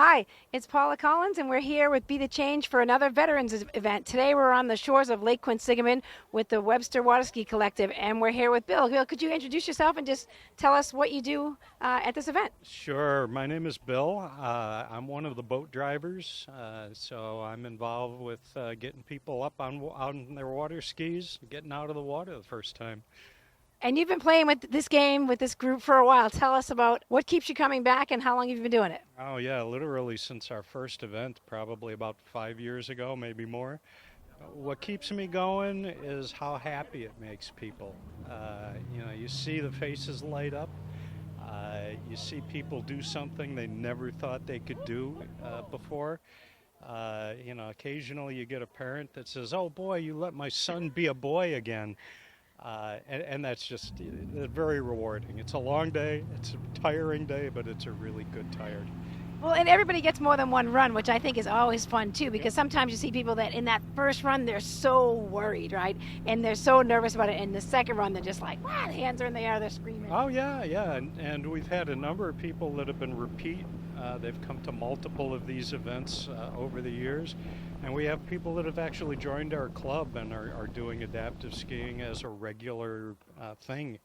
Hi, it's Paula Collins, and we're here with Be the Change for another Veterans event. Today we're on the shores of Lake Quinsigamon with the Webster Water Ski Collective, and we're here with Bill. Bill, could you introduce yourself and just tell us what you do at this event? Sure. My name is Bill. I'm one of the boat drivers, so I'm involved with getting people up on their water skis, getting out of the water the first time. And you've been playing with this game with this group for a while. Tell us about what keeps you coming back and how long you've been doing it. Oh yeah, literally since our first event, probably about 5 years ago, maybe more. What keeps me going is how happy it makes people. You see the faces light up. You see people do something they never thought they could do before. Occasionally you get a parent that says, "Oh boy, you let my son be a boy again." And that's just very rewarding. It's a long day, it's a tiring day, but it's a really good tired. Well, and everybody gets more than one run, which I think is always fun too, because sometimes you see people that in that first run they're so worried, right? And they're so nervous about it. And the second run they're just like, wow, the hands are in the air, they're screaming. Oh yeah, yeah, and we've had a number of people that have been repeat. They've come to multiple of these events over the years, and we have people that have actually joined our club and are doing adaptive skiing as a regular thing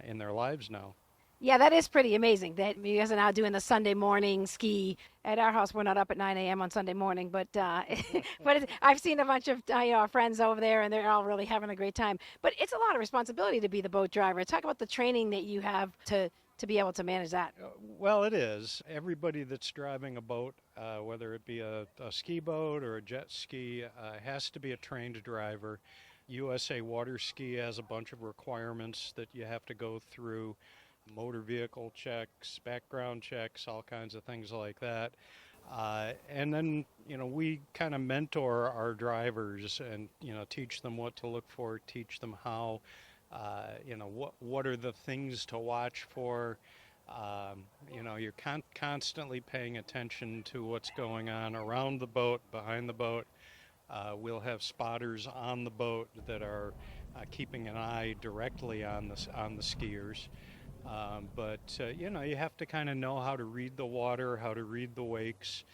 in their lives now. Yeah, that is pretty amazing that you guys are now doing the Sunday morning ski. At our house, we're not up at 9 a.m. on Sunday morning, but I've seen a bunch of our friends over there, and they're all really having a great time. But it's a lot of responsibility to be the boat driver. Talk about the training that you have to be able to manage that. Well, it is. Everybody that's driving a boat, whether it be a ski boat or a jet ski, has to be a trained driver. USA Water Ski has a bunch of requirements that you have to go through. Motor vehicle checks, background checks, all kinds of things like that. And then, we kind of mentor our drivers and, teach them what to look for, teach them how, what are the things to watch for. You're constantly paying attention to what's going on around the boat, behind the boat. We'll have spotters on the boat that are keeping an eye directly on the skiers. You have to kind of know how to read the water, how to read the wakes,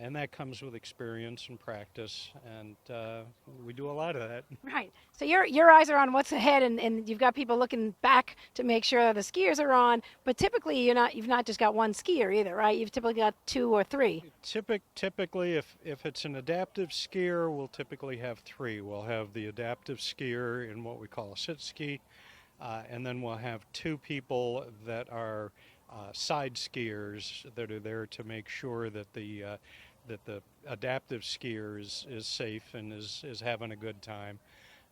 and that comes with experience and practice, and we do a lot of that. Right. So your eyes are on what's ahead, and you've got people looking back to make sure the skiers are on. But typically, you've not just got one skier either, right? You've typically got two or three. Typically, if it's an adaptive skier, we'll typically have three. We'll have the adaptive skier in what we call a sit ski. And then we'll have two people that are side skiers that are there to make sure that the adaptive skier is safe and is having a good time.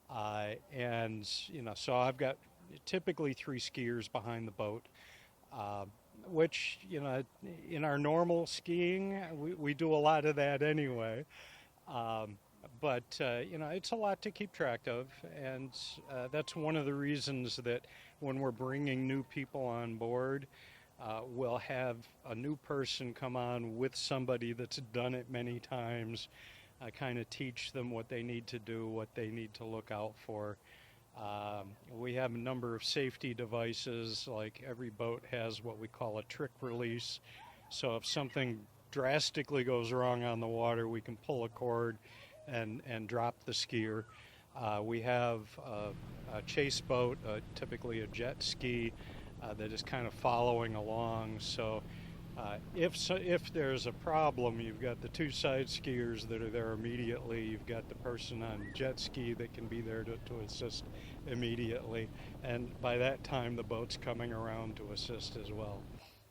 So I've got typically three skiers behind the boat, which in our normal skiing we do a lot of that anyway. It's a lot to keep track of, and that's one of the reasons that when we're bringing new people on board, we'll have a new person come on with somebody that's done it many times, kind of teach them what they need to do, what they need to look out for. We have a number of safety devices, like every boat has what we call a trick release. So if something drastically goes wrong on the water, we can pull a cord and drop the skier. We have a chase boat, typically a jet ski, that is kind of following along. So if there's a problem, you've got the two side skiers that are there immediately. You've got the person on jet ski that can be there to assist immediately. And by that time, the boat's coming around to assist as well.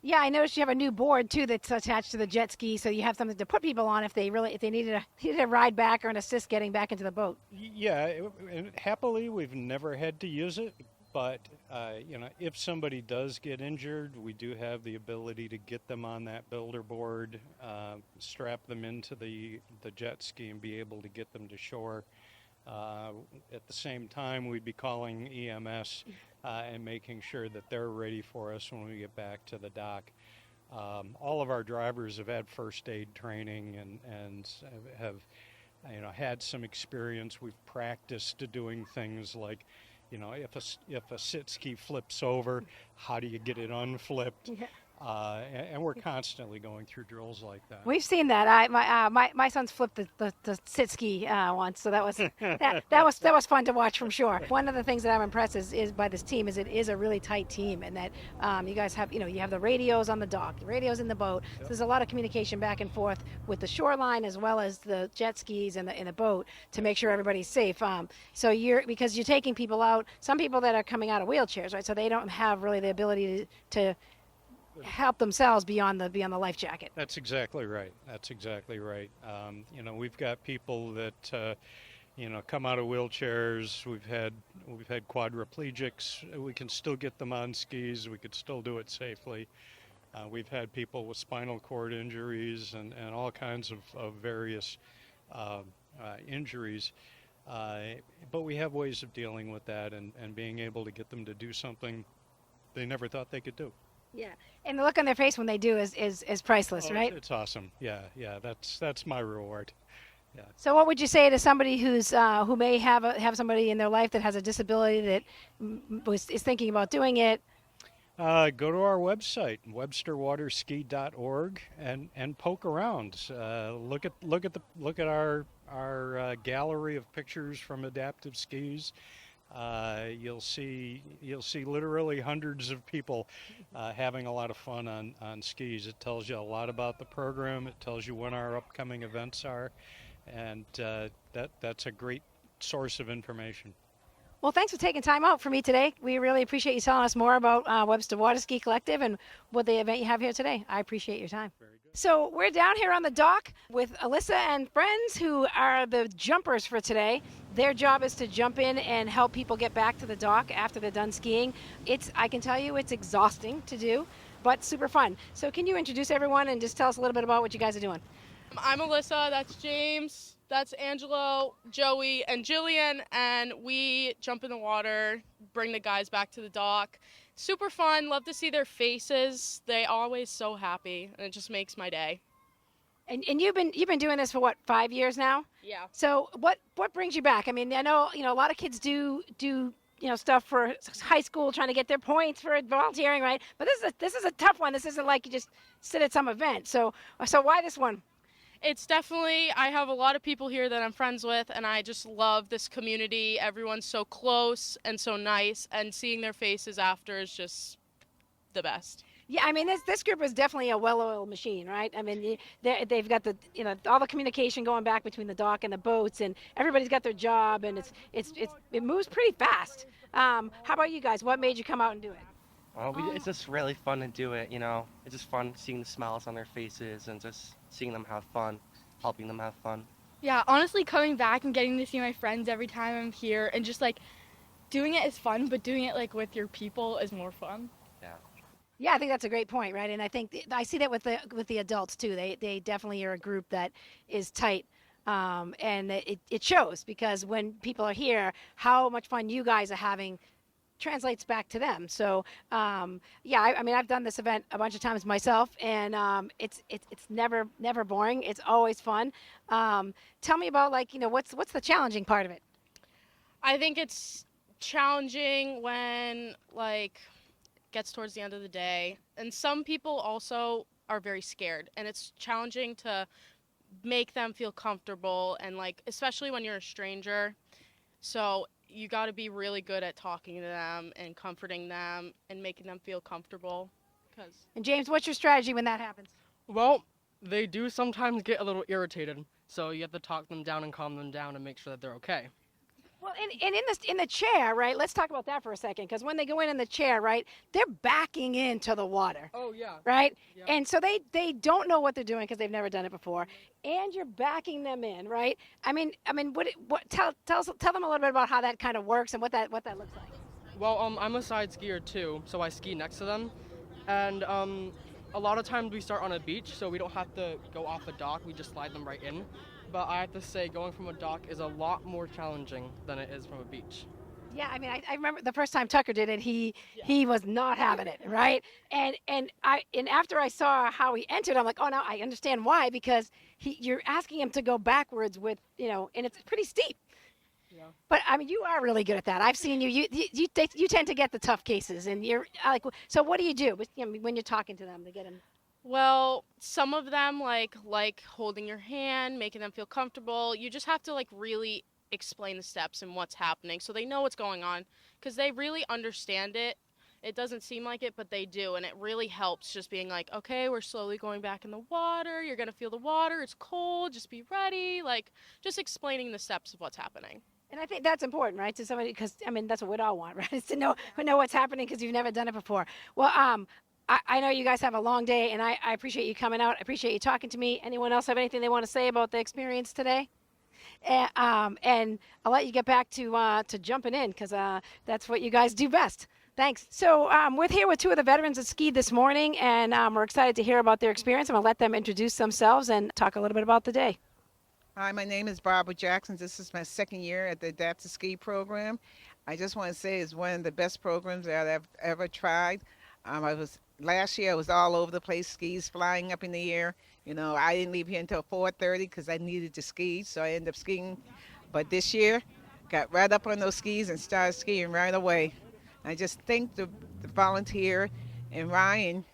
Yeah, I noticed you have a new board too that's attached to the jet ski, so you have something to put people on if they needed a ride back or an assist getting back into the boat. Yeah, and happily we've never had to use it, but if somebody does get injured, we do have the ability to get them on that builder board, strap them into the jet ski, and be able to get them to shore. At the same time, we'd be calling EMS and making sure that they're ready for us when we get back to the dock. All of our drivers have had first aid training and have had some experience. We've practiced doing things like, if a sit ski flips over, how do you get it unflipped? Yeah. And we're constantly going through drills like that. We've seen that. My sons flipped the sit ski once, so that was fun to watch from shore. One of the things that I'm impressed is by this team is it is a really tight team, and that you guys have you have the radios on the dock, the radios in the boat. Yep. So there's a lot of communication back and forth with the shoreline as well as the jet skis and the boat to make sure everybody's safe. So because you're taking people out, some people that are coming out of wheelchairs, right? So they don't have really the ability to help themselves beyond the life jacket. That's exactly right. We've got people that come out of wheelchairs. We've had quadriplegics. We can still get them on skis. We could still do it safely. We've had people with spinal cord injuries and all kinds of various injuries. But we have ways of dealing with that and being able to get them to do something they never thought they could do. Yeah, and the look on their face when they do is priceless, right? It's awesome. Yeah. That's my reward. Yeah. So, what would you say to somebody who may have somebody in their life that has a disability that is thinking about doing it? Go to our website, websterwaterski.org, and poke around. Look at our gallery of pictures from adaptive skis. You'll see literally hundreds of people having a lot of fun on skis. It tells you a lot about the program. It tells you when our upcoming events are, and that's a great source of information. Well, thanks for taking time out for me today. We really appreciate you telling us more about Webster Water Ski Collective and what the event you have here today. I appreciate your time. Very good. So we're down here on the dock with Alyssa and friends who are the jumpers for today. Their job is to jump in and help people get back to the dock after they're done skiing. I can tell you it's exhausting to do, but super fun. So can you introduce everyone and just tell us a little bit about what you guys are doing? I'm Alyssa, that's James, that's Angelo, Joey, and Jillian, and we jump in the water, bring the guys back to the dock. Super fun, love to see their faces. They're always so happy, and it just makes my day. And you've been doing this for what, 5 years now? Yeah. So what brings you back? I mean, I know a lot of kids do stuff for high school, trying to get their points for volunteering, right? But this is a tough one. This isn't like you just sit at some event. So why this one? It's definitely, I have a lot of people here that I'm friends with, and I just love this community. Everyone's so close and so nice, and seeing their faces after is just the best. Yeah, I mean, this group is definitely a well-oiled machine, right? I mean, they've got all the communication going back between the dock and the boats, and everybody's got their job, and it moves pretty fast. How about you guys? What made you come out and do it? Well, it's just really fun to do it, It's just fun seeing the smiles on their faces and just seeing them have fun, helping them have fun. Yeah, honestly, coming back and getting to see my friends every time I'm here and just, doing it is fun, but doing it, with your people is more fun. Yeah, I think that's a great point, right? And I think I see that with the adults too. They definitely are a group that is tight, and it shows because when people are here, how much fun you guys are having translates back to them. So I mean, I've done this event a bunch of times myself, and it's never boring. It's always fun. Tell me about what's the challenging part of it? I think it's challenging when gets towards the end of the day, and some people also are very scared, and it's challenging to make them feel comfortable, and especially when you're a stranger. So you got to be really good at talking to them and comforting them and making them feel comfortable. And James, what's your strategy when that happens? Well, they do sometimes get a little irritated, so you have to talk them down and calm them down and make sure that they're okay. Well, and in the chair, right? Let's talk about that for a second, because when they go in the chair, right, they're backing into the water. Oh yeah. Right? Yeah. And so they don't know what they're doing because they've never done it before, and you're backing them in, right? I mean, tell them a little bit about how that kind of works and what that looks like. Well, I'm a side skier too, so I ski next to them, and a lot of times we start on a beach, so we don't have to go off a dock. We just slide them right in. But I have to say, going from a dock is a lot more challenging than it is from a beach. Yeah, I mean, I remember the first time Tucker did it, he was not having it, right? And after I saw how he entered, I'm like, oh, now I understand why, because you're asking him to go backwards with, and it's pretty steep. But I mean, you are really good at that. I've seen you. You tend to get the tough cases, and you're like. So what do you do when you're talking to them to get them? Well, some of them like holding your hand, making them feel comfortable. You just have to like really explain the steps and what's happening so they know what's going on, because they really understand it. It doesn't seem like it, but they do, and it really helps just being like, okay, we're slowly going back in the water. You're going to feel the water. It's cold. Just be ready. Like, just explaining the steps of what's happening. And I think that's important, right, to somebody, because I mean that's what we'd all want, right? Is to know what's happening because you've never done it before. Well, I know you guys have a long day, and I appreciate you coming out. I appreciate you talking to me. Anyone else have anything they want to say about the experience today? And I'll let you get back to jumping in, because that's what you guys do best. Thanks. So we're here with two of the veterans that skied this morning, and we're excited to hear about their experience. I'm going to let them introduce themselves and talk a little bit about the day. Hi, my name is Barbara Jackson. This is my second year at the Adapt to Ski program. I just want to say it's one of the best programs that I've ever tried. Last year I was all over the place, skis flying up in the air. You know, I didn't leave here until 4:30 because I needed to ski, so I ended up skiing. But this year, got right up on those skis and started skiing right away. I just thank the volunteer and Ryan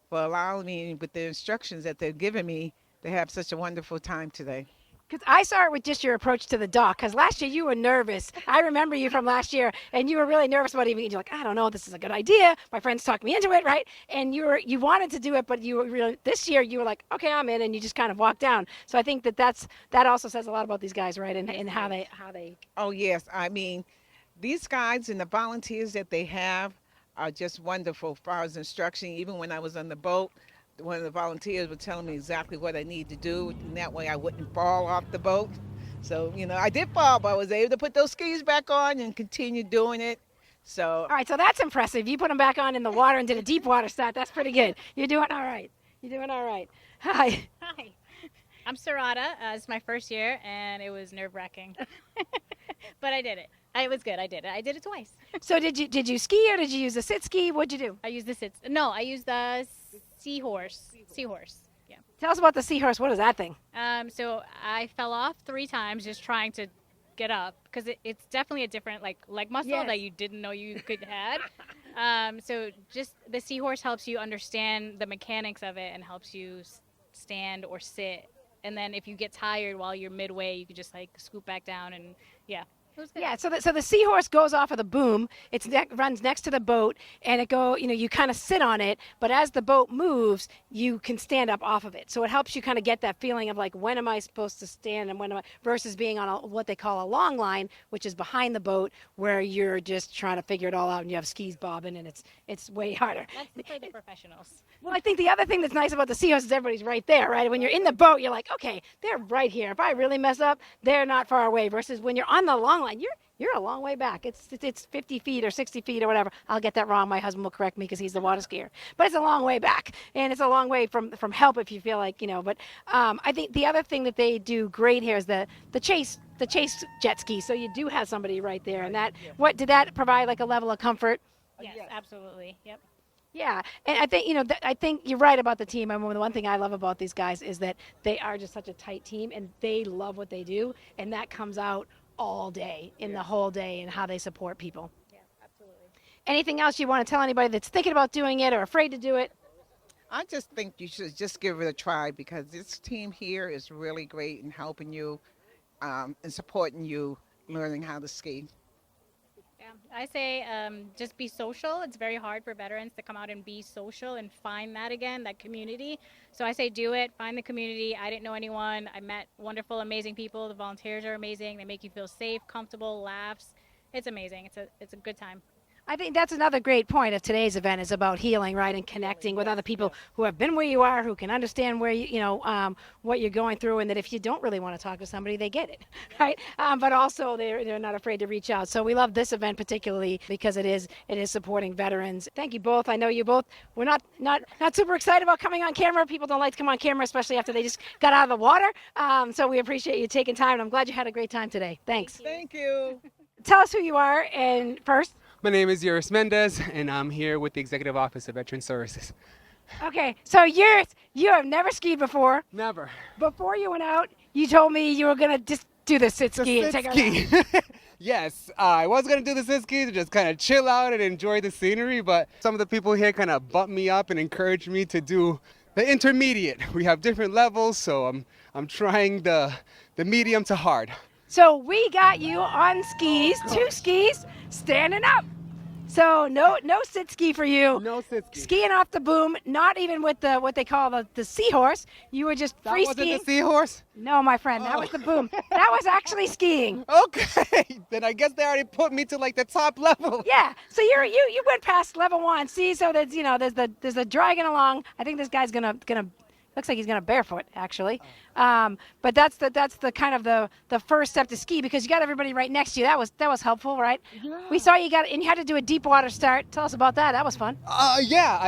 for allowing me, with the instructions that they've given me, to have such a wonderful time today. Because I saw it with just your approach to the dock. Because last year you were nervous. I remember you from last year, and you were really nervous about even. You're like, I don't know, this is a good idea. My friends talked me into it, right? And you wanted to do it, but you were really, this year you were like, okay, I'm in, and you just kind of walked down. So I think that also says a lot about these guys, right? And how they. Oh yes, I mean, these guides and the volunteers that they have are just wonderful as far as instruction. Even when I was on the boat, one of the volunteers was telling me exactly what I need to do, and that way I wouldn't fall off the boat. So, you know, I did fall, but I was able to put those skis back on and continue doing it. So. All right, so that's impressive. You put them back on in the water and did a deep water start. That's pretty good. You're doing all right. Hi. Hi. I'm Sarada. It's my first year, and it was nerve-wracking. But I did it. It was good. I did it. I did it twice. So did you ski, or did you use a sit ski? What'd you do? I used the sits. No, I used the seahorse. Yeah. Tell us about the seahorse. What is that thing? So I fell off 3 times just trying to get up, because it's definitely a different leg muscle that you didn't know you could have. So just the seahorse helps you understand the mechanics of it and helps you stand or sit. And then if you get tired while you're midway, you can just scoot back down, and Yeah, so the seahorse goes off of the boom. It runs next to the boat, and you kind of sit on it, but as the boat moves, you can stand up off of it. So it helps you kind of get that feeling of when am I supposed to stand, and when am I, versus being on what they call a long line, which is behind the boat, where you're just trying to figure it all out, and you have skis bobbing, and it's way harder. That's for the professionals. Well, I think the other thing that's nice about the seahorse is everybody's right there, right? When you're in the boat, you're like, okay, they're right here. If I really mess up, they're not far away. Versus when you're on the long line, you're a long way back. It's 50 feet or 60 feet or whatever. I'll get that wrong. My husband will correct me because he's the water skier. But it's a long way back, and it's a long way from help if you feel like. But I think the other thing that they do great here is the chase jet ski. So you do have somebody right there, and did that provide a level of comfort? Yes, absolutely. Yep. Yeah, and I think I think you're right about the team. I mean, the one thing I love about these guys is that they are just such a tight team, and they love what they do, and that comes out all day in the whole day and how they support people. Yeah, absolutely. Anything else you want to tell anybody that's thinking about doing it or afraid to do it? I just think you should just give it a try, because this team here is really great in helping you and supporting you learning how to ski. I say just be social. It's very hard for veterans to come out and be social and find that community. So I say do it, find the community. I didn't know anyone. I met wonderful, amazing people. The volunteers are amazing. They make you feel safe, comfortable, laughs. It's amazing. It's a good time. I think that's another great point of today's event is about healing, right, and connecting with other people who have been where you are, who can understand where what you're going through, and that if you don't really want to talk to somebody, they get it, right? But also they're not afraid to reach out. So we love this event particularly because it is supporting veterans. Thank you both. I know you both. We're not super excited about coming on camera. People don't like to come on camera, especially after they just got out of the water. So we appreciate you taking time, and I'm glad you had a great time today. Thanks. Thank you. Tell us who you are, and first. My name is Yuris Mendez, and I'm here with the Executive Office of Veteran Services. Okay, so you have never skied before. Never. Before you went out, you told me you were going to just do the sit ski and take a ride. Yes, I was gonna do the sit ski to just kind of chill out and enjoy the scenery, but some of the people here kind of bumped me up and encouraged me to do the intermediate. We have different levels, so I'm trying the medium to hard. So we got you on skis, 2 skis, standing up. So no sit ski for you. No sit ski. Skiing off the boom, not even with the what they call the seahorse. You were just free That skiing. wasn't the seahorse? No, my friend, that was the boom. That was actually skiing. Okay, then I guess they already put me to like the top level. Yeah. So you went past level 1. See, so there's there's the dragging along. I think this guy's gonna looks like he's gonna barefoot actually. But that's the kind of the first step to ski because you got everybody right next to you. That was helpful, right? Yeah. We saw you and you had to do a deep water start. Tell us about that. That was fun. Yeah,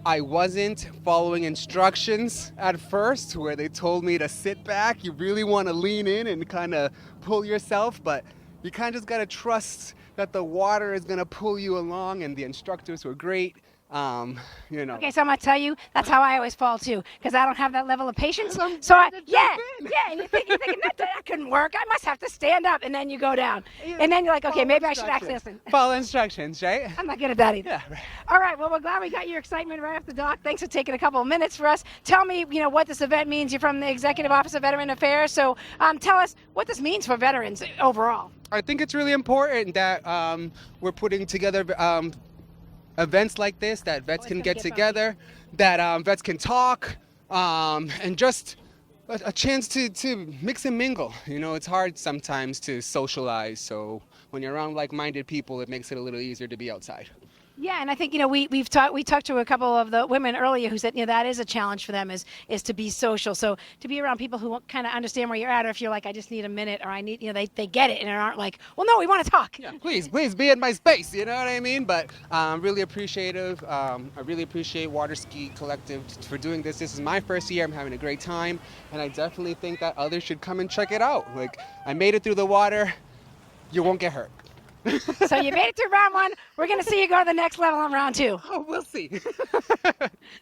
I wasn't following instructions at first where they told me to sit back. You really want to lean in and kind of pull yourself, but you kind of just got to trust that the water is going to pull you along, and the instructors were great. Okay, so I'm gonna tell you, that's how I always fall too, because I don't have that level of patience. So and you're thinking that couldn't work. I must have to stand up, and then you go down, and then you're like, okay, maybe I should actually listen. Follow instructions, right? I'm not good at that either. Yeah, right. All right, well, we're glad we got your excitement right off the dock. Thanks for taking a couple of minutes for us. Tell me, what this event means. You're from the Executive Office of Veteran Affairs, so tell us what this means for veterans overall. I think it's really important that we're putting together events like this, that vets can get together, that vets can talk, and just a chance to mix and mingle. It's hard sometimes to socialize, so when you're around like-minded people, it makes it a little easier to be outside. Yeah, and I think we talked to a couple of the women earlier who said that is a challenge for them is to be social. So to be around people who kind of understand where you're at, or if you're like, I just need a minute, or I need, they get it and aren't like, well, no, we want to talk. Yeah, please be in my space. You know what I mean? But I'm really appreciative. I really appreciate Water Ski Collective for doing this. This is my first year. I'm having a great time, and I definitely think that others should come and check it out. Like, I made it through the water. You won't get hurt. So you made it through round 1. We're going to see you go to the next level on round 2. Oh, we'll see.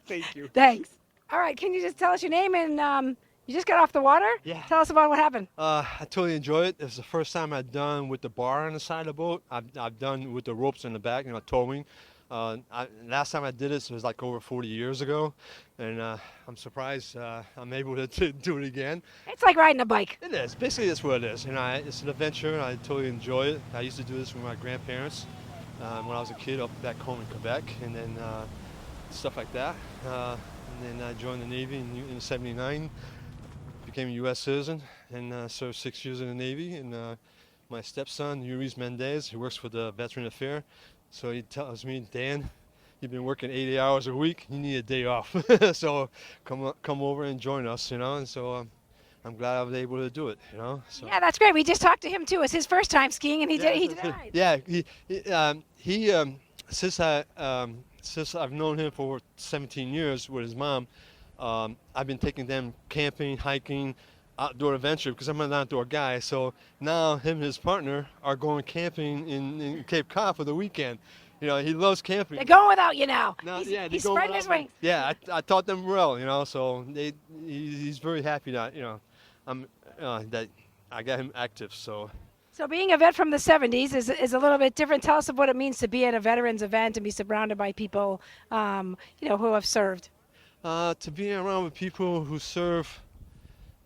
Thank you. Thanks. All right, can you just tell us your name and you just got off the water? Yeah. Tell us about what happened. I totally enjoyed it. It was the first time I'd done with the bar on the side of the boat. I've done with the ropes in the back, towing. Last time I did this was like over 40 years ago, and I'm surprised I'm able to do it again. It's like riding a bike. It is. Basically, that's what it is. It's an adventure. I totally enjoy it. I used to do this with my grandparents when I was a kid up back home in Quebec, and then stuff like that. And then I joined the Navy in '79, became a U.S. citizen, and served 6 years in the Navy. And my stepson, Luis Mendez, he works for the Veteran Affairs. So he tells me, Dan, you've been working 80 hours a week. You need a day off. So come over and join us, And so I'm glad I was able to do it, So. Yeah, that's great. We just talked to him too. It's his first time skiing, and he did it right. Yeah, he since I've known him for 17 years with his mom, I've been taking them camping, hiking, outdoor adventure because I'm an outdoor guy. So now him and his partner are going camping in Cape Cod for the weekend. He loves camping. They're going without you now. He's going spreading his wings. Yeah, I taught them well, so he's very happy that, that I got him active, so. So being a vet from the 70s is a little bit different. Tell us what it means to be at a veterans event and be surrounded by people, who have served. To be around with people who serve.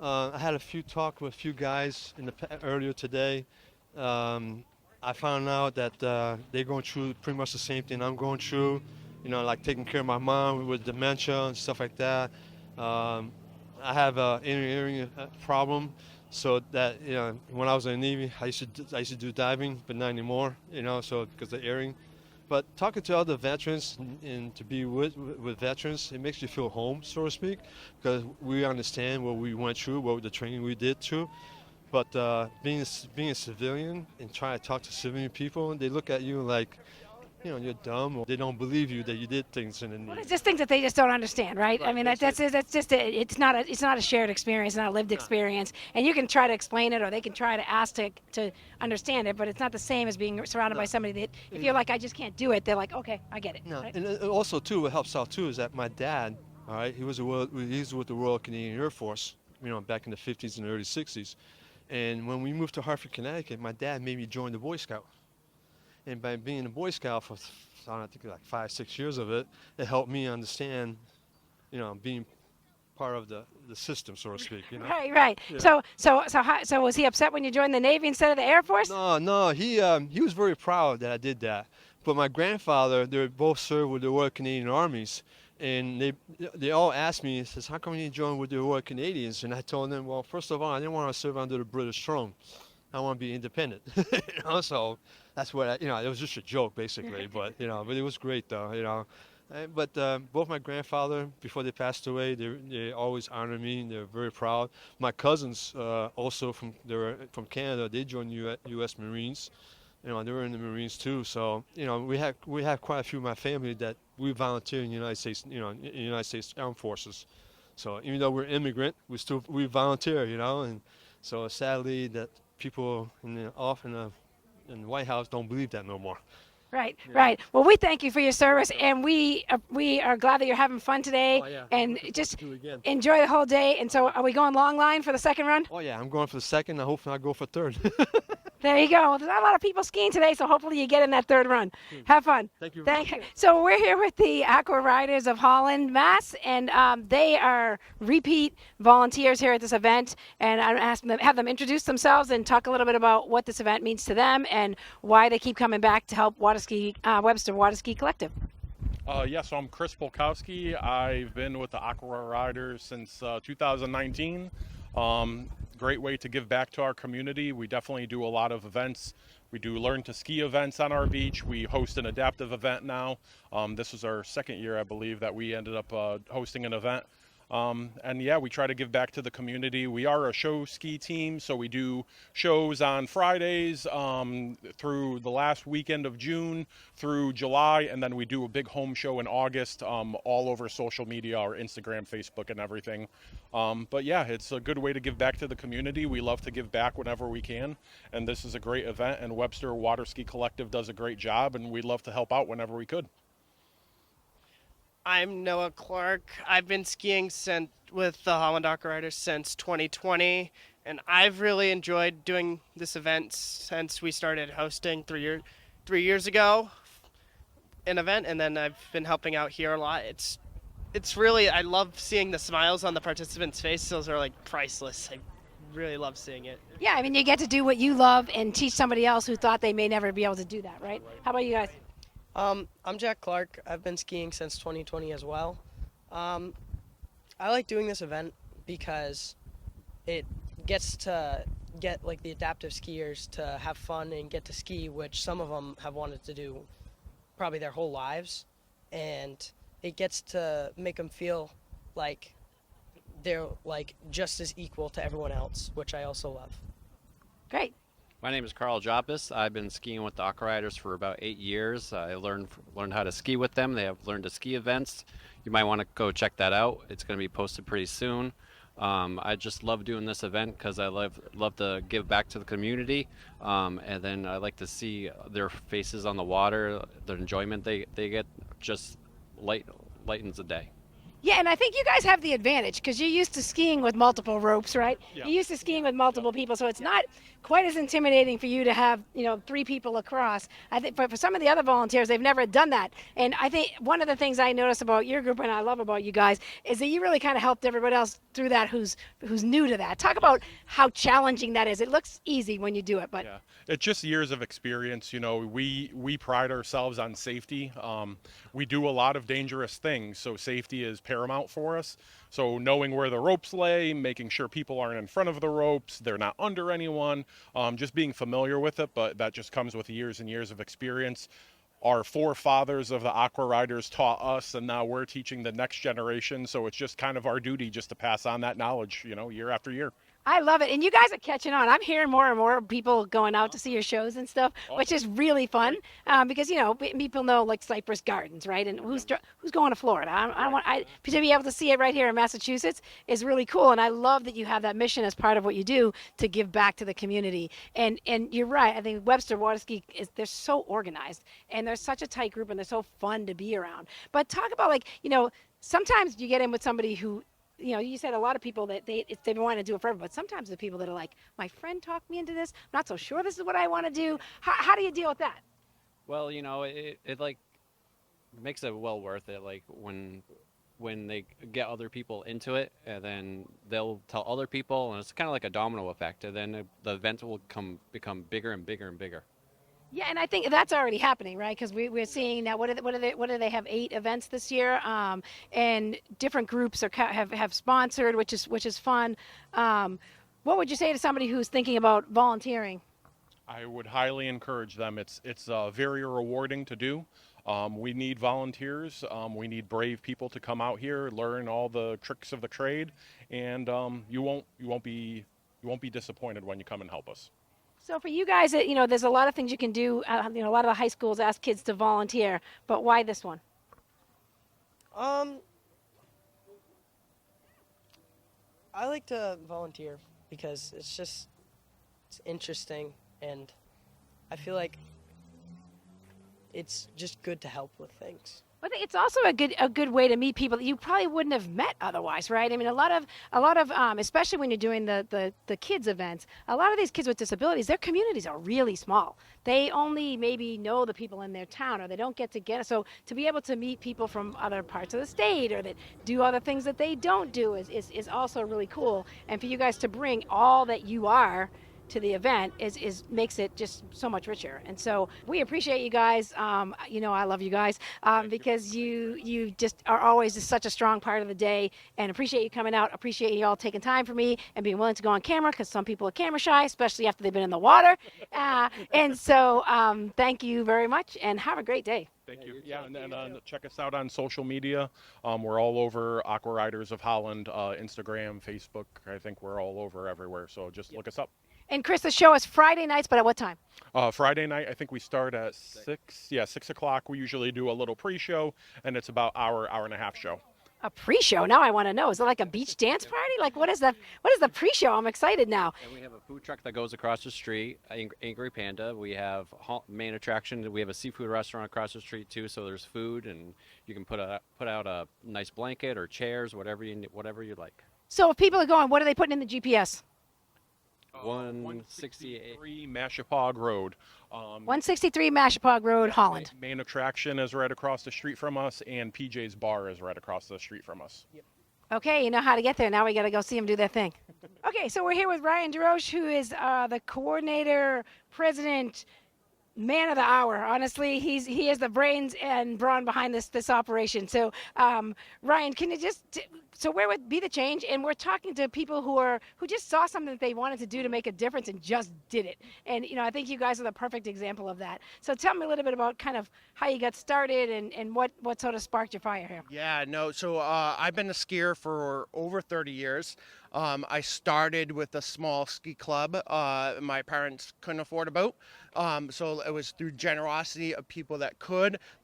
I had a few talk with a few guys earlier today. I found out that they're going through pretty much the same thing I'm going through, like taking care of my mom with dementia and stuff like that. I have an hearing problem, so that when I was in the Navy, I used to do diving, but not anymore. So because of hearing. But talking to other veterans and to be with veterans, it makes you feel home, so to speak, because we understand what we went through, what the training we did through. But being a civilian and trying to talk to civilian people, they look at you like, you're dumb, or they don't believe you that you did things in the Navy. Well, it's just things that they just don't understand, right? I mean, it's not a shared experience, not a lived experience, and you can try to explain it, or they can try to ask to understand it, but it's not the same as being surrounded by somebody that, if you're like, I just can't do it, they're like, okay, I get it. No, right? and also too, what helps out too is that my dad, all right, he's with the Royal Canadian Air Force, back in the 50s and early 60s, And when we moved to Hartford, Connecticut, my dad made me join the Boy Scout. And by being a Boy Scout for, I don't think like 5-6 years of it, it helped me understand, being part of the system, so to speak. Right, right. Yeah. So was he upset when you joined the Navy instead of the Air Force? No, he was very proud that I did that. But my grandfather, they both served with the Royal Canadian Armies, and they all asked me, says, how come you didn't join with the Royal Canadians? And I told them, well, first of all, I didn't want to serve under the British throne. I want to be independent. So that's what it was just a joke basically, but but it was great though, But both my grandfather, before they passed away, they always honored me. They're very proud. My cousins also they were from Canada. They joined U.S. Marines. They were in the Marines too. So we have quite a few of my family that we volunteer in the United States. In the United States Armed Forces. So even though we're immigrant, we volunteer. And so sadly that people in the White House don't believe that no more. Right, right. Well, we thank you for your service, and we are glad that you're having fun today, and just enjoy the whole day. And so, are we going long line for the second run? Oh yeah, I'm going for the second. I hope I go for third. There you go. There's not a lot of people skiing today, so hopefully you get in that third run. Have fun. Thank you. Thank you. So we're here with the Aqua Riders of Holland, Mass, and they are repeat volunteers here at this event. And I'm asking them, have them introduce themselves and talk a little bit about what this event means to them and why they keep coming back to help Webster Water Ski Collective. So I'm Chris Polkowski. I've been with the Aqua Riders since 2019. Great way to give back to our community. We definitely do a lot of events. We do learn to ski events on our beach. We host an adaptive event now. This was our second year, I believe, that we ended up hosting an event. We try to give back to the community. We are a show ski team, so we do shows on Fridays through the last weekend of June through July, and then we do a big home show in August all over social media, our Instagram, Facebook, and everything. It's a good way to give back to the community. We love to give back whenever we can, and this is a great event, and Webster Water Ski Collective does a great job, and we love to help out whenever we could. I'm Noah Clark. I've been skiing with the Holland Aqua Riders since 2020, and I've really enjoyed doing this event since we started hosting 3 years ago, an event, and then I've been helping out here a lot. It's really, I love seeing the smiles on the participants' faces. Those are like priceless. I really love seeing it. Yeah, I mean, you get to do what you love and teach somebody else who thought they may never be able to do that, right? How about you guys? I'm Jack Clark. I've been skiing since 2020 as well. I like doing this event because it gets to get like the adaptive skiers to have fun and get to ski, which some of them have wanted to do probably their whole lives, and it gets to make them feel like they're like just as equal to everyone else, which I also love. Great. My name is Carl Joppis. I've been skiing with the Aqua Riders for about 8 years. I learned how to ski with them. They have learned to ski events. You might want to go check that out. It's going to be posted pretty soon. I just love doing this event because I love to give back to the community, and then I like to see their faces on the water, the enjoyment they get just lightens the day. Yeah, and I think you guys have the advantage because you're used to skiing with multiple ropes, right? Yeah. You're used to skiing with multiple people, so it's not quite as intimidating for you to have, 3 people across. I think for some of the other volunteers, they've never done that. And I think one of the things I notice about your group and I love about you guys is that you really kind of helped everybody else through that who's new to that. Talk about how challenging that is. It looks easy when you do it, but It's just years of experience. We pride ourselves on safety. We do a lot of dangerous things, so safety is paramount for us. So knowing where the ropes lay, making sure people aren't in front of the ropes, they're not under anyone, just being familiar with it, but that just comes with years and years of experience. Our forefathers of the Aqua Riders taught us, and now we're teaching the next generation, so it's just kind of our duty just to pass on that knowledge, year after year. I love it. And you guys are catching on. I'm hearing more and more people going out to see your shows and stuff, which is really fun because, people know like Cypress Gardens, right? And who's going to Florida? To be able to see it right here in Massachusetts is really cool. And I love that you have that mission as part of what you do to give back to the community. And you're right. I think Webster Water Ski, they're so organized and they're such a tight group and they're so fun to be around. But talk about sometimes you get in with somebody who you said a lot of people that they want to do it forever, but sometimes the people that are like, my friend talked me into this. I'm not so sure this is what I want to do. How do you deal with that? Well, it like makes it well worth it. Like when they get other people into it, and then they'll tell other people, and it's kind of like a domino effect, and then the event will become bigger and bigger and bigger. Yeah, and I think that's already happening, right? Because we're seeing now. What do they have 8 events this year? And different groups have sponsored, which is fun. What would you say to somebody who's thinking about volunteering? I would highly encourage them. It's very rewarding to do. We need volunteers. We need brave people to come out here, learn all the tricks of the trade, and you won't be disappointed when you come and help us. So for you guys, there's a lot of things you can do. A lot of the high schools ask kids to volunteer, but why this one? I like to volunteer because it's interesting, and I feel like it's just good to help with things. I think it's also a good way to meet people that you probably wouldn't have met otherwise, right? I mean, a lot of especially when you're doing the kids events, a lot of these kids with disabilities, their communities are really small. They only maybe know the people in their town, or they don't get together. So to be able to meet people from other parts of the state, or that do other things that they don't do, is also really cool. And for you guys to bring all that you are to the event makes it just so much richer. And so we appreciate you guys. I love you guys because you just are always just such a strong part of the day, and appreciate you coming out. Appreciate you all taking time for me and being willing to go on camera, because some people are camera shy, especially after they've been in the water. And so thank you very much, and have a great day. Thank you. Yeah, and check us out on social media. We're all over Aqua Riders of Holland, Instagram, Facebook. I think we're all over everywhere. So just look us up. And Chris, the show is Friday nights, but at what time? Friday night, I think we start at 6. Yeah, 6 o'clock. We usually do a little pre-show, and it's about hour and a half show. A pre-show? Now I want to know. Is it like a beach dance party? Like what is the pre-show? I'm excited now. And we have a food truck that goes across the street, Angry Panda. We have main attraction. We have a seafood restaurant across the street too. So there's food, and you can put out a nice blanket or chairs, whatever you like. So if people are going, what are they putting in the GPS? 163 Mashapog Road. 163 Mashapog Road, Holland. Main attraction is right across the street from us, and PJ's Bar is right across the street from us. Yep. Okay, you know how to get there. Now we got to go see them do their thing. Okay, so we're here with Ryan DeRoche, who is the coordinator, president, man of the hour. Honestly, he is the brains and brawn behind this operation. So, Ryan, can you so where would be the change? And we're talking to people who just saw something that they wanted to do to make a difference and just did it. And I think you guys are the perfect example of that. So tell me a little bit about kind of how you got started and what sort of sparked your fire here. Yeah, no. So I've been a skier for over 30 years. I started with a small ski club. My parents couldn't afford a boat. So it was through generosity of people that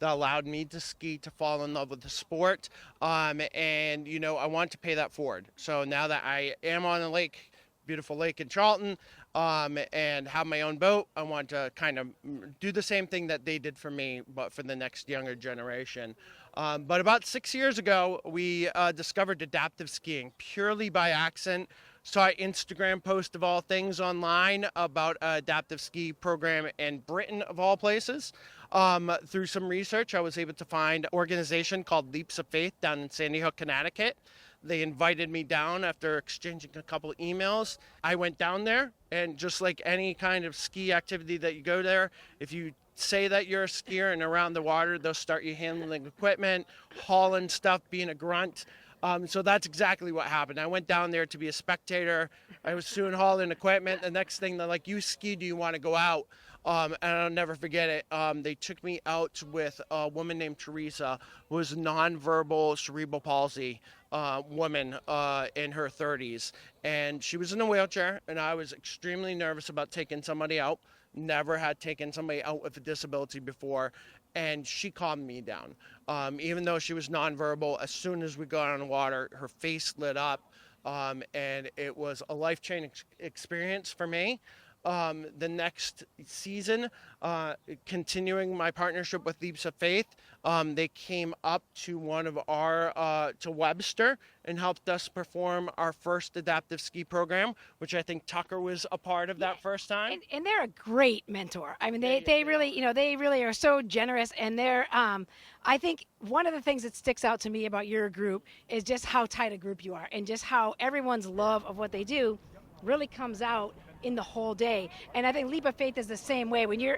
allowed me to ski, to fall in love with the sport. And, I want to pay that forward. So now that I am on a lake, beautiful lake in Charlton, and have my own boat, I want to kind of do the same thing that they did for me, but for the next younger generation. But about 6 years ago, we discovered adaptive skiing purely by accident. Saw an Instagram post of all things online about an adaptive ski program in Britain, of all places. Through some research, I was able to find an organization called Leaps of Faith down in Sandy Hook, Connecticut. They invited me down after exchanging a couple of emails. I went down there, and just like any kind of ski activity that you go there, if you say that you're a skier and around the water, they'll start you handling equipment, hauling stuff, being a grunt. So that's exactly what happened. I went down there to be a spectator. I was soon hauling equipment. The next thing, they're like, you ski, do you want to go out? And I'll never forget it. They took me out with a woman named Teresa, who was a nonverbal cerebral palsy woman in her 30s. And she was in a wheelchair, and I was extremely nervous about taking somebody out. Never had taken somebody out with a disability before. And she calmed me down. Even though she was nonverbal, as soon as we got on the water, her face lit up. And it was a life-changing experience for me. the next season, continuing my partnership with Leaps of Faith. They came up to one of our, to Webster, and helped us perform our first adaptive ski program, which I think Tucker was a part of that first time. And they're a great mentor. I mean, they really, they really are so generous, and they're, I think one of the things that sticks out to me about your group is just how tight a group you are, and just how everyone's love of what they do really comes out in the whole day. And I think Leap of Faith is the same way. When you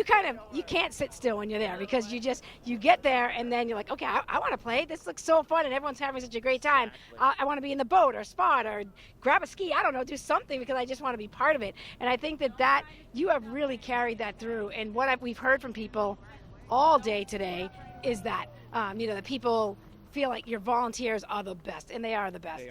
can't sit still when you're there, because you get there and then you're like, okay, I want to play. This looks so fun and everyone's having such a great time. I want to be in the boat or spot or grab a ski. I don't know, do something, because I just want to be part of it. And I think that you have really carried that through. And what we've heard from people all day today is that, the people feel like your volunteers are the best, and they are the best.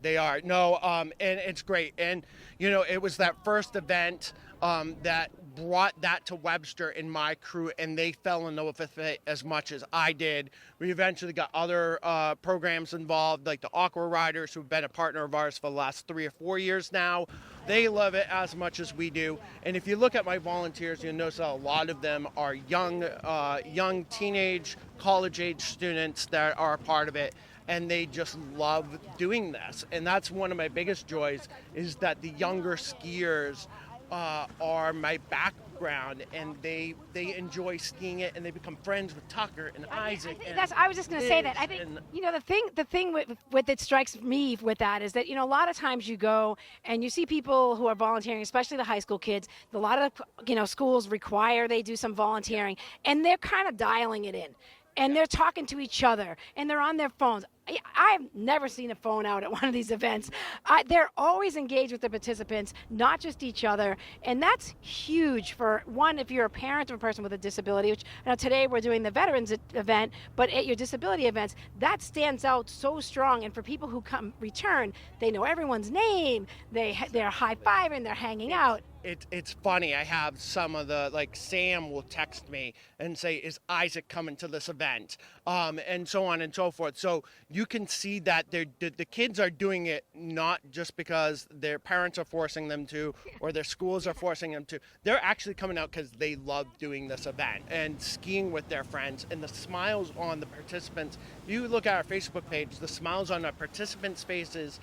They are. No, and it's great. And, it was that first event that brought that to Webster in my crew, and they fell in love with it as much as I did. We eventually got other programs involved, like the Aqua Riders, who've been a partner of ours for the last 3 or 4 years now. They love it as much as we do. And if you look at my volunteers, you'll notice that a lot of them are young teenage, college-age students that are a part of it. And they just love doing this. And that's one of my biggest joys, is that the younger skiers are my background, and they enjoy skiing it, and they become friends with Tucker and Isaac. I was just going to say that. I think, the thing with that strikes me with that is that, a lot of times you go and you see people who are volunteering, especially the high school kids. A lot of, schools require they do some volunteering, and they're kind of dialing it in. And they're talking to each other, and they're on their phones. I've never seen a phone out at one of these events. They're always engaged with the participants, not just each other. And that's huge for, one, if you're a parent of a person with a disability, which today we're doing the veterans event, but at your disability events, that stands out so strong. And for people who return, they know everyone's name, they're high-fiving, they're hanging out. It's funny. I have some of the, Sam will text me and say, is Isaac coming to this event? And so on and so forth. So you can see that the kids are doing it not just because their parents are forcing them to, or their schools are forcing them to. They're actually coming out because they love doing this event and skiing with their friends. And the smiles on the participants, you look at our Facebook page, the smiles on the participants' faces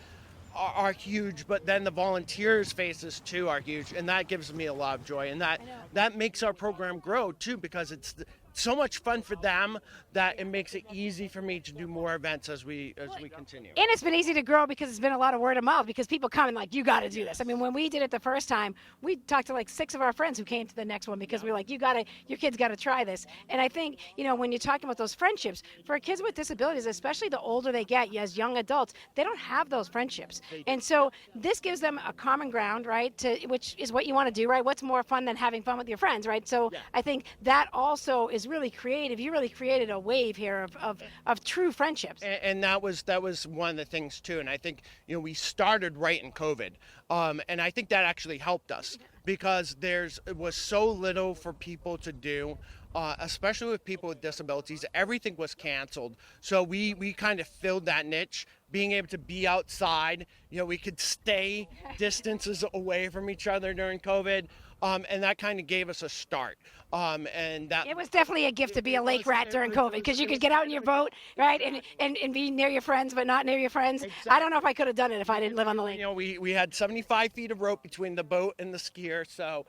are huge, but then the volunteers' faces too are huge, and that gives me a lot of joy, and that makes our program grow too, because it's so much fun for them that it makes it easy for me to do more events as we continue. And it's been easy to grow because it's been a lot of word of mouth, because people come and you got to do this. I mean, when we did it the first time, we talked to 6 of our friends who came to the next one, because we were like, your kids got to try this. And I think, when you're talking about those friendships, for kids with disabilities, especially the older they get, as young adults, they don't have those friendships. And so this gives them a common ground, right, which is what you want to do, right? What's more fun than having fun with your friends, right? So I think that also is really creative. You really created a wave here of true friendships. And that was one of the things too. And I think we started right in COVID, and I think that actually helped us, because it was so little for people to do. Especially with people with disabilities, everything was canceled. So we kind of filled that niche, being able to be outside. We could stay distances away from each other during COVID, and that kind of gave us a start. And that it was definitely a gift to be a lake rat during COVID, because you could get out in your boat, right, and be near your friends, but not near your friends. Exactly. I don't know if I could have done it if I didn't live on the lake. We had 75 feet of rope between the boat and the skier, so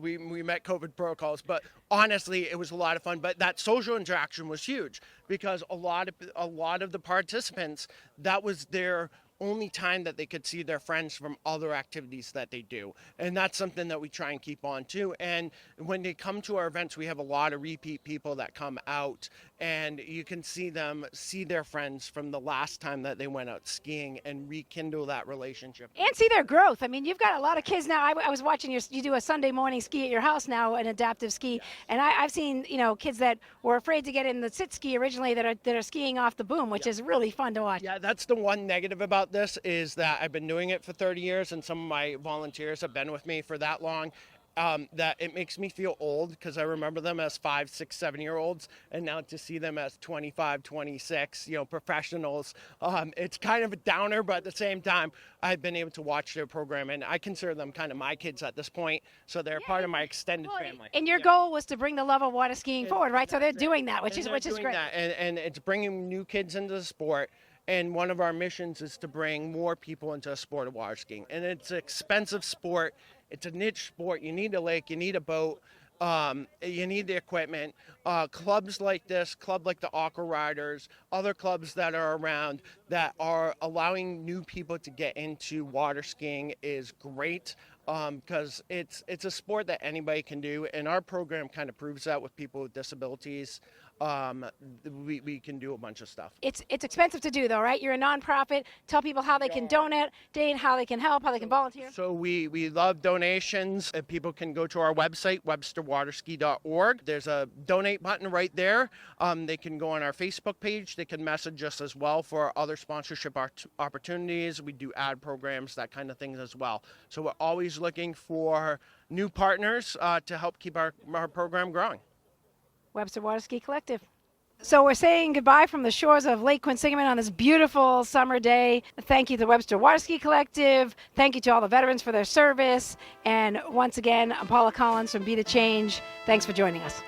we met COVID protocols. But honestly, it was a lot of fun. But that social interaction was huge, because a lot of the participants, that was their only time that they could see their friends from other activities that they do. And that's something that we try and keep on to. And when they come to our events, we have a lot of repeat people that come out, and you can see their friends from the last time that they went out skiing, and rekindle that relationship. And see their growth. I mean, you've got a lot of kids now. I was watching you do a Sunday morning ski at your house now, an adaptive ski. Yes. And I've seen, kids that were afraid to get in the sit ski originally that are skiing off the boom, which is really fun to watch. Yeah, that's the one negative about this, is that I've been doing it for 30 years, and some of my volunteers have been with me for that long. that it makes me feel old because I remember them as 5, 6, 7-year-olds, and now to see them as 25, 26, professionals, it's kind of a downer, but at the same time, I've been able to watch their program, and I consider them kind of my kids at this point, so they're part of my extended family. And your goal was to bring the love of water skiing forward, right? So they're doing that, which is great. That, and it's bringing new kids into the sport. And one of our missions is to bring more people into the sport of water skiing. And it's an expensive sport. It's a niche sport. You need a lake. You need a boat. You need the equipment. Clubs like this, club like the Aqua Riders, other clubs that are around that are allowing new people to get into water skiing is great. Because it's a sport that anybody can do. And our program kind of proves that with people with disabilities. We can do a bunch of stuff. It's expensive to do though, right? You're a nonprofit. Tell people how they can donate, how they can help, how they can volunteer. So we love donations. People can go to our website, websterwaterski.org. There's a donate button right there. They can go on our Facebook page. They can message us as well for other sponsorship opportunities. We do ad programs, that kind of things as well. So we're always looking for new partners to help keep our program growing. Webster Water Ski Collective. So we're saying goodbye from the shores of Lake Quinsigamon on this beautiful summer day. Thank you to the Webster Water Ski Collective. Thank you to all the veterans for their service. And once again, I'm Paula Collins from Be the Change. Thanks for joining us.